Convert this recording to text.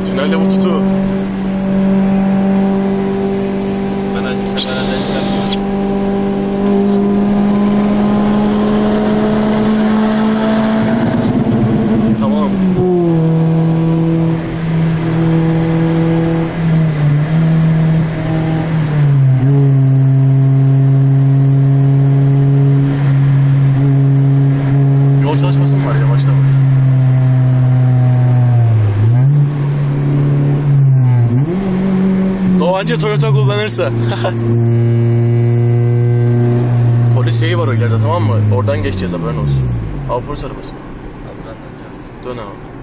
Tünelde bu tutu. Ben halledeceğim. Tamam. Yol çalışması mı var? Yavaşla bak. Doğancı Toyota kullanırsa. Polis şeyi var o ileride, tamam mı? Oradan geçeceğiz, haberin olsun. Al polis arabası. Abi ben döneceğim. Dön abi.